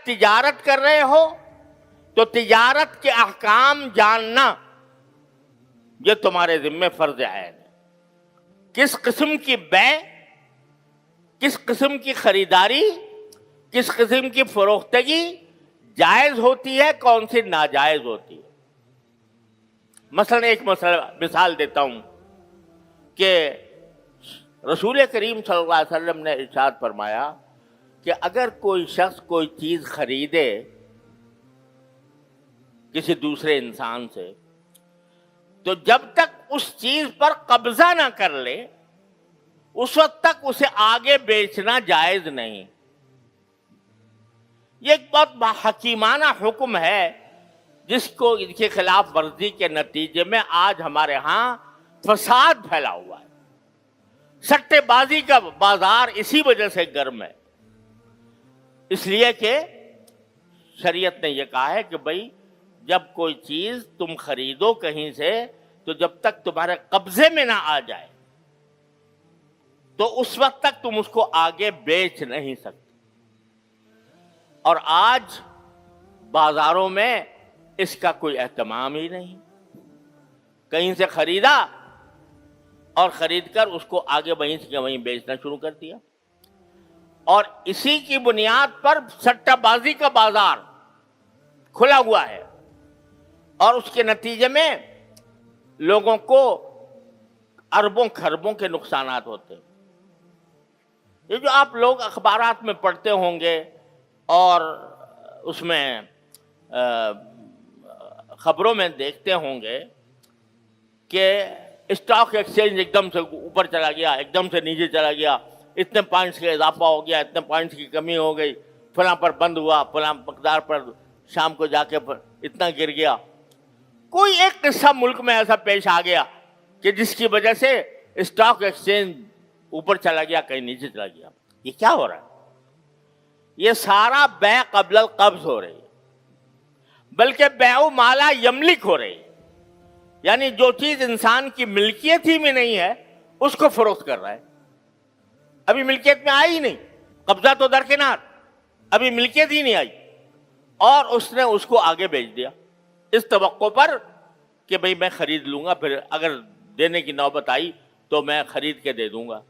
تجارت کر رہے ہو تو تجارت کے احکام جاننا یہ تمہارے ذمہ فرض عین ہے. کس قسم کی بیع، کس قسم کی خریداری، کس قسم کی فروختگی جائز ہوتی ہے، کون سی ناجائز ہوتی ہے. مثلا ایک مثال دیتا ہوں کہ رسول کریم صلی اللہ علیہ وسلم نے ارشاد فرمایا کہ اگر کوئی شخص کوئی چیز خریدے کسی دوسرے انسان سے، تو جب تک اس چیز پر قبضہ نہ کر لے اس وقت تک اسے آگے بیچنا جائز نہیں. یہ ایک بہت حکیمانہ حکم ہے جس کے خلاف ورزی کے نتیجے میں آج ہمارے ہاں فساد پھیلا ہوا ہے. سٹے بازی کا بازار اسی وجہ سے گرم ہے، اس لیے کہ شریعت نے یہ کہا ہے کہ بھئی جب کوئی چیز تم خریدو کہیں سے تو جب تک تمہارے قبضے میں نہ آ جائے تو اس وقت تک تم اس کو آگے بیچ نہیں سکتے. اور آج بازاروں میں اس کا کوئی اہتمام ہی نہیں. کہیں سے خریدا اور خرید کر اس کو آگے وہیں سے وہیں بیچنا شروع کر دیا، اور اسی کی بنیاد پر سٹہ بازی کا بازار کھلا ہوا ہے، اور اس کے نتیجے میں لوگوں کو اربوں خربوں کے نقصانات ہوتے ہیں. یہ جو آپ لوگ اخبارات میں پڑھتے ہوں گے اور اس میں خبروں میں دیکھتے ہوں گے کہ اسٹاک ایکسچینج ایک دم سے اوپر چلا گیا، ایک دم سے نیچے چلا گیا، اتنے پوائنٹس کا اضافہ ہو گیا، اتنے پوائنٹس کی کمی ہو گئی، فلاں پر بند ہوا، فلاں مقدار پر شام کو جا کے اتنا گر گیا. کوئی ایک قصہ ملک میں ایسا پیش آ گیا کہ جس کی وجہ سے اسٹاک ایکسچینج اوپر چلا گیا، کہیں نیچے چلا گیا. یہ کیا ہو رہا ہے؟ یہ سارا بیع قبل القبض ہو رہی ہے، بلکہ بیع ما لا یملک ہو رہی ہے. یعنی جو چیز انسان کی ملکیت ہی میں نہیں ہے اس کو فروخت کر رہا ہے. ابھی ملکیت میں آئی ہی نہیں، قبضہ تو درکنار، ابھی ملکیت ہی نہیں آئی، اور اس نے اس کو آگے بیچ دیا اس توقع پر کہ بھئی میں خرید لوں گا، پھر اگر دینے کی نوبت آئی تو میں خرید کے دے دوں گا.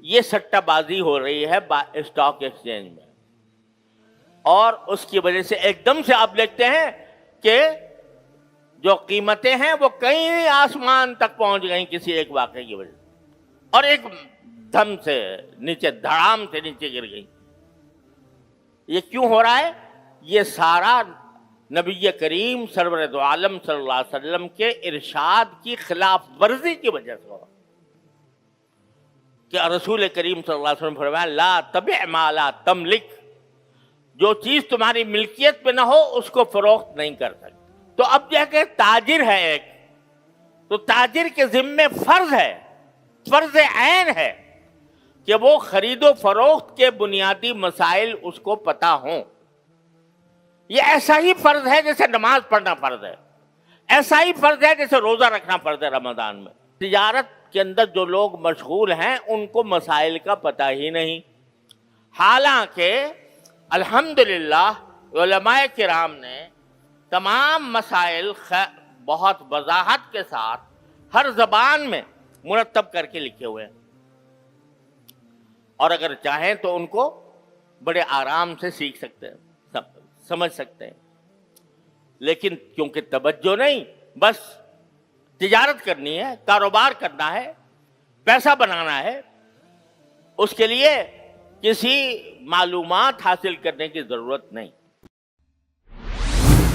یہ سٹہ بازی ہو رہی ہے اسٹاک ایکسچینج میں، اور اس کی وجہ سے ایک دم سے آپ دیکھتے ہیں کہ جو قیمتیں ہیں وہ کئی آسمان تک پہنچ گئیں کسی ایک واقعے کی وجہ سے، اور ایک دم سے نیچے دھڑام سے نیچے گر گئی. یہ کیوں ہو رہا ہے؟ یہ سارا نبی کریم سرور دو عالم صلی اللہ علیہ وسلم کے ارشاد کی خلاف ورزی کی وجہ سے ہو رہا ہے. کہ رسول کریم صلی اللہ علیہ وسلم فرمایا لا تبع ما لا تملک، جو چیز تمہاری ملکیت میں نہ ہو اس کو فروخت نہیں کر سکتے. تو اب جو ہے کہ تاجر ہے ایک، تو تاجر کے ذمے فرض ہے، فرض عین ہے کہ وہ خرید و فروخت کے بنیادی مسائل اس کو پتہ ہوں. یہ ایسا ہی فرض ہے جیسے نماز پڑھنا فرض ہے، ایسا ہی فرض ہے جیسے روزہ رکھنا فرض ہے رمضان میں. تجارت کے اندر جو لوگ مشغول ہیں ان کو مسائل کا پتہ ہی نہیں، حالانکہ الحمدللہ علماء کرام نے تمام مسائل بہت وضاحت کے ساتھ ہر زبان میں مرتب کر کے لکھے ہوئے ہیں، اور اگر چاہیں تو ان کو بڑے آرام سے سیکھ سکتے ہیں، سمجھ سکتے ہیں. لیکن کیونکہ توجہ نہیں، بس تجارت کرنی ہے، کاروبار کرنا ہے، پیسہ بنانا ہے، اس کے لیے کسی معلومات حاصل کرنے کی ضرورت نہیں.